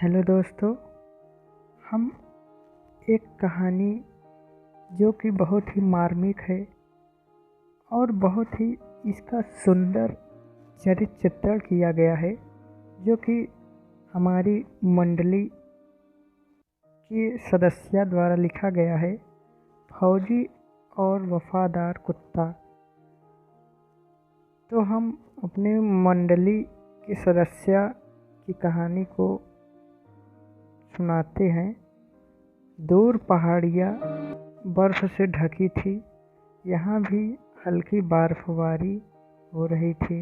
Hello दोस्तों। हम एक कहानी जो कि बहुत ही मार्मिक है और बहुत ही इसका सुंदर चरित्र चित्रण किया गया है, जो कि हमारी मंडली के सदस्य द्वारा लिखा गया है। फौजी और वफादार कुत्ता। तो हम अपने मंडली के सदस्य की कहानी को सुनाते हैं। दूर पहाड़ियाँ बर्फ से ढकी थी। यहाँ भी हल्की बर्फबारी हो रही थी।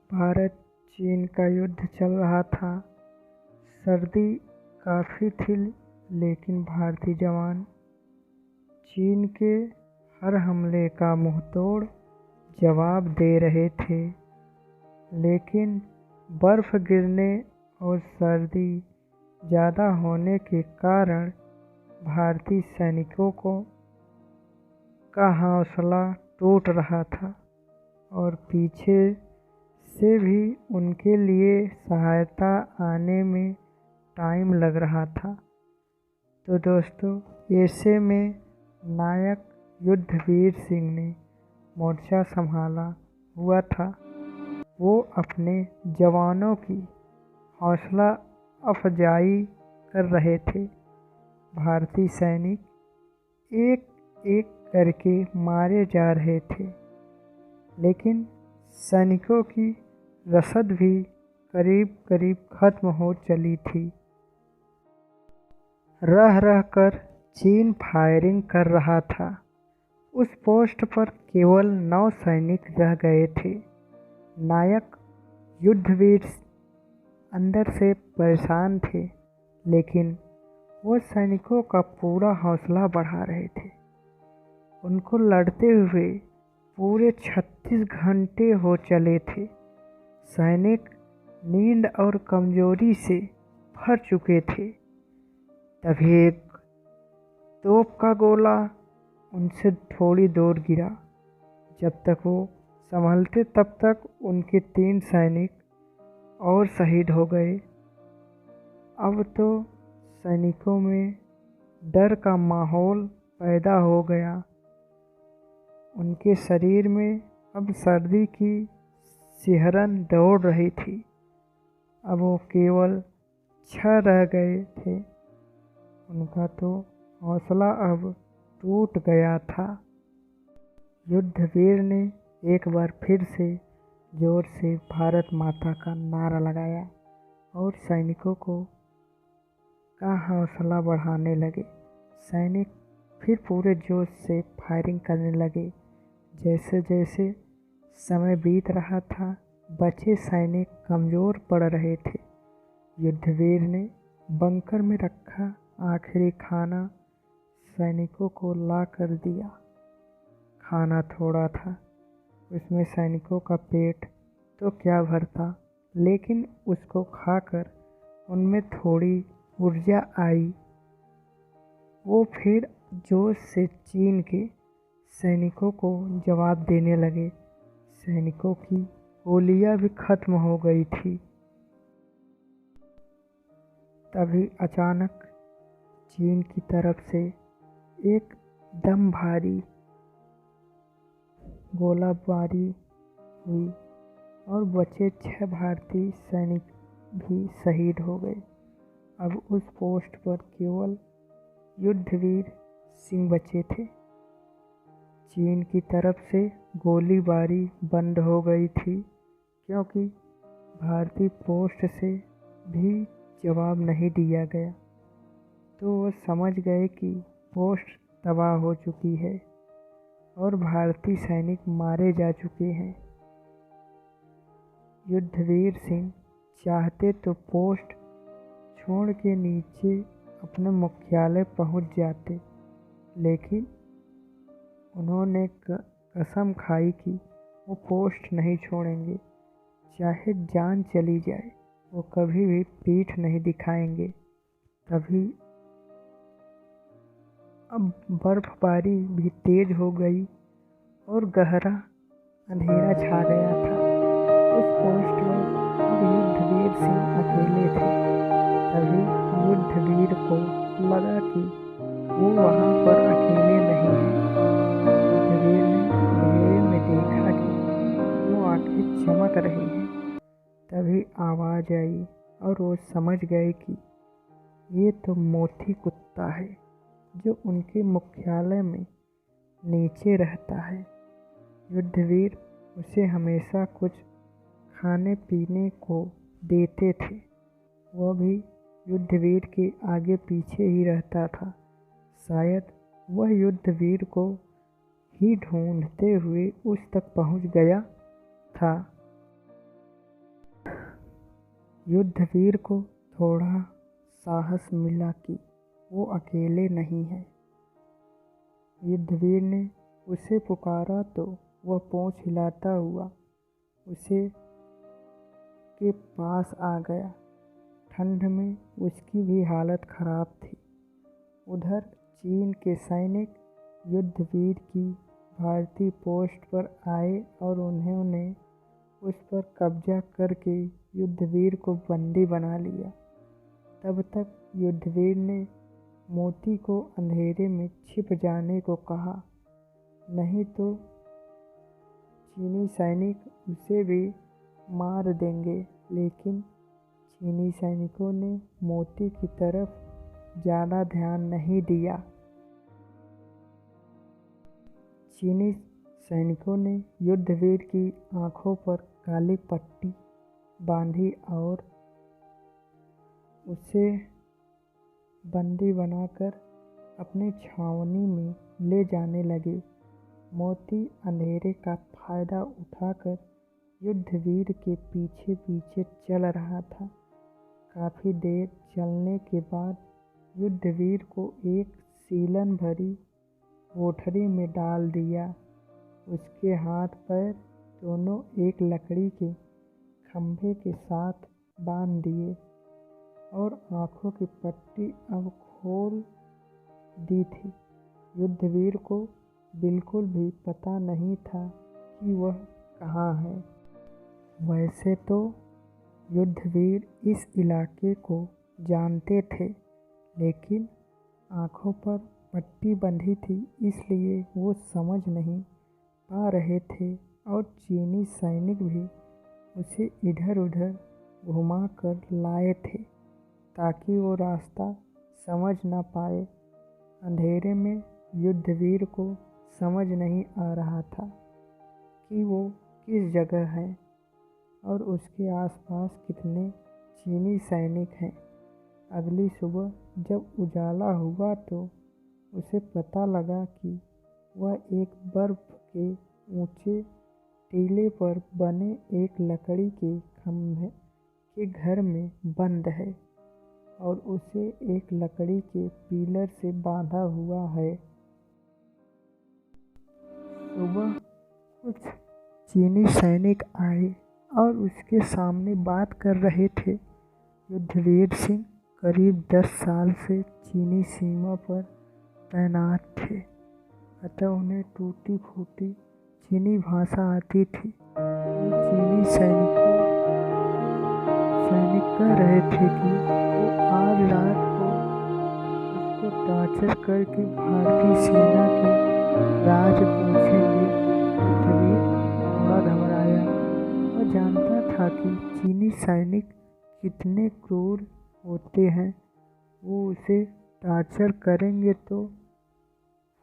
भारत चीन का युद्ध चल रहा था। सर्दी काफ़ी थी, लेकिन भारतीय जवान चीन के हर हमले का मुंहतोड़ जवाब दे रहे थे। लेकिन बर्फ गिरने और सर्दी ज़्यादा होने के कारण भारतीय सैनिकों का हौसला टूट रहा था और पीछे से भी उनके लिए सहायता आने में टाइम लग रहा था। तो दोस्तों, ऐसे में नायक युद्धवीर सिंह ने मोर्चा संभाला हुआ था। वो अपने जवानों की हौसला अफजाई कर रहे थे। भारतीय सैनिक एक एक करके मारे जा रहे थे, लेकिन सैनिकों की रसद भी करीब करीब खत्म हो चली थी। रह रह कर चीन फायरिंग कर रहा था। उस पोस्ट पर केवल 9 सैनिक रह गए थे। नायक युद्धवीर अंदर से परेशान थे, लेकिन वो सैनिकों का पूरा हौसला बढ़ा रहे थे। उनको लड़ते हुए पूरे 36 घंटे हो चले थे। सैनिक नींद और कमजोरी से भर चुके थे। तभी एक तोप का गोला उनसे थोड़ी दूर गिरा। जब तक वो संभलते तब तक उनके 3 सैनिक और शहीद हो गए। अब तो सैनिकों में डर का माहौल पैदा हो गया। उनके शरीर में अब सर्दी की सिहरन दौड़ रही थी। अब वो केवल 6 रह गए थे। उनका तो हौसला अब टूट गया था। युद्धवीर ने एक बार फिर से जोर से भारत माता का नारा लगाया और सैनिकों का हौसला बढ़ाने लगे। सैनिक फिर पूरे जोश से फायरिंग करने लगे। जैसे जैसे समय बीत रहा था, बचे सैनिक कमज़ोर पड़ रहे थे। युद्धवीर ने बंकर में रखा आखिरी खाना सैनिकों को ला कर दिया। खाना थोड़ा था, उसमें सैनिकों का पेट तो क्या भरता, लेकिन उसको खाकर उनमें थोड़ी ऊर्जा आई। वो फिर जोश से चीन के सैनिकों को जवाब देने लगे। सैनिकों की गोलियां भी खत्म हो गई थी। तभी अचानक चीन की तरफ से एक दम भारी गोलाबारी हुई और बचे 6 भारतीय सैनिक भी शहीद हो गए। अब उस पोस्ट पर केवल युद्धवीर सिंह बचे थे। चीन की तरफ से गोलीबारी बंद हो गई थी, क्योंकि भारतीय पोस्ट से भी जवाब नहीं दिया गया। तो वो समझ गए कि पोस्ट तबाह हो चुकी है और भारतीय सैनिक मारे जा चुके हैं। युद्धवीर सिंह चाहते तो पोस्ट छोड़ के नीचे अपने मुख्यालय पहुंच जाते, लेकिन उन्होंने कसम खाई कि वो पोस्ट नहीं छोड़ेंगे। चाहे जान चली जाए, वो कभी भी पीठ नहीं दिखाएंगे। तभी अब बर्फबारी भी तेज हो गई और गहरा अंधेरा छा गया था। उस पोस्ट में अब युद्धवीर युद्धवीर सिंह अकेले थे। तभी युद्धवीर को लगा कि वो वहाँ पर अकेले नहीं है। युद्धवीर ने अंधेरे में देखा कि वो आंखें चमक रही हैं। तभी आवाज़ आई और वो समझ गए कि ये तो मोती कुत्ता है जो उनके मुख्यालय में नीचे रहता है। युद्धवीर उसे हमेशा कुछ खाने पीने को देते थे। वह भी युद्धवीर के आगे पीछे ही रहता था। शायद वह युद्धवीर को ही ढूंढते हुए उस तक पहुंच गया था। युद्धवीर को थोड़ा साहस मिला कि वो अकेले नहीं है। युद्धवीर ने उसे पुकारा तो वह पूंछ हिलाता हुआ उसे के पास आ गया। ठंड में उसकी भी हालत खराब थी। उधर चीन के सैनिक युद्धवीर की भारतीय पोस्ट पर आए और उन्होंने उस पर कब्जा करके युद्धवीर को बंदी बना लिया। तब तक युद्धवीर ने मोती को अंधेरे में छिप जाने को कहा, नहीं तो चीनी सैनिक उसे भी मार देंगे। लेकिन चीनी सैनिकों ने मोती की तरफ ज़्यादा ध्यान नहीं दिया। चीनी सैनिकों ने युद्धवीर की आंखों पर काली पट्टी बांधी और उसे बंदी बनाकर अपनी छावनी में ले जाने लगे। मोती अंधेरे का फायदा उठाकर युद्धवीर के पीछे पीछे चल रहा था। काफ़ी देर चलने के बाद युद्धवीर को एक सीलन भरी कोठरी में डाल दिया। उसके हाथ पैर दोनों एक लकड़ी के खंभे के साथ बांध दिए और आंखों की पट्टी अब खोल दी थी। युद्धवीर को बिल्कुल भी पता नहीं था कि वह कहाँ है। वैसे तो युद्धवीर इस इलाके को जानते थे, लेकिन आंखों पर पट्टी बंधी थी इसलिए वो समझ नहीं पा रहे थे और चीनी सैनिक भी उसे इधर उधर घुमा कर लाए थे ताकि वो रास्ता समझ ना पाए। अंधेरे में युद्धवीर को समझ नहीं आ रहा था कि वो किस जगह है और उसके आसपास कितने चीनी सैनिक हैं। अगली सुबह जब उजाला हुआ तो उसे पता लगा कि वह एक बर्फ के ऊंचे टीले पर बने एक लकड़ी के खंभे के घर में बंद है और उसे एक लकड़ी के पिलर से बांधा हुआ है। सुबह कुछ चीनी सैनिक आए और उसके सामने बात कर रहे थे। युद्धवीर सिंह करीब 10 साल से चीनी सीमा पर तैनात थे, अतः उन्हें टूटी फूटी चीनी भाषा आती थी। वो चीनी सैनिक कह रहे थे कि वो आज रात को उसको टॉर्चर करके भारतीय सेना के राज पूछेंगे। युद्धवीर थोड़ा घबराया और जानता था कि चीनी सैनिक कितने क्रूर होते हैं। वो उसे टॉर्चर करेंगे तो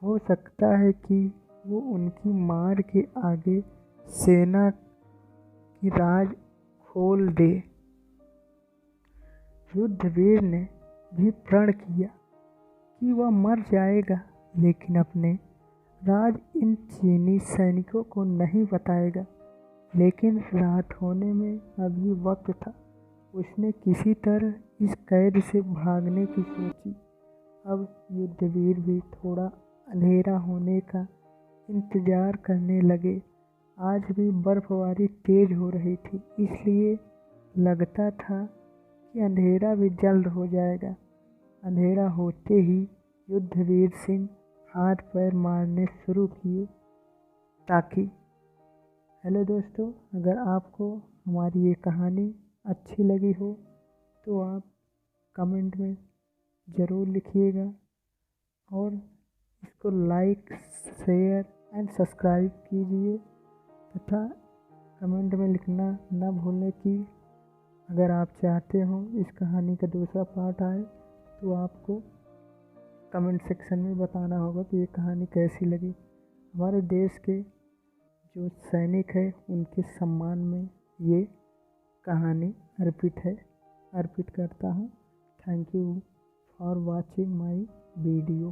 हो सकता है कि वो उनकी मार के आगे सेना की राज खोल दे। युद्धवीर ने भी प्रण किया कि वह मर जाएगा, लेकिन अपने राज इन चीनी सैनिकों को नहीं बताएगा। लेकिन रात होने में अभी वक्त था। उसने किसी तरह इस कैद से भागने की सोची। अब युद्धवीर भी थोड़ा अंधेरा होने का इंतज़ार करने लगे। आज भी बर्फबारी तेज हो रही थी, इसलिए लगता था कि अंधेरा भी जल्द हो जाएगा। अंधेरा होते ही युद्धवीर सिंह हाथ पैर मारने शुरू किए ताकि। हेलो दोस्तों, अगर आपको हमारी ये कहानी अच्छी लगी हो तो आप कमेंट में ज़रूर लिखिएगा और इसको लाइक, शेयर एंड सब्सक्राइब कीजिए तथा कमेंट में लिखना ना भूलें कि अगर आप चाहते हो इस कहानी का दूसरा पार्ट आए तो आपको कमेंट सेक्शन में बताना होगा कि ये कहानी कैसी लगी। हमारे देश के जो सैनिक है उनके सम्मान में ये कहानी अर्पित करता हूँ। Thank you for watching my video.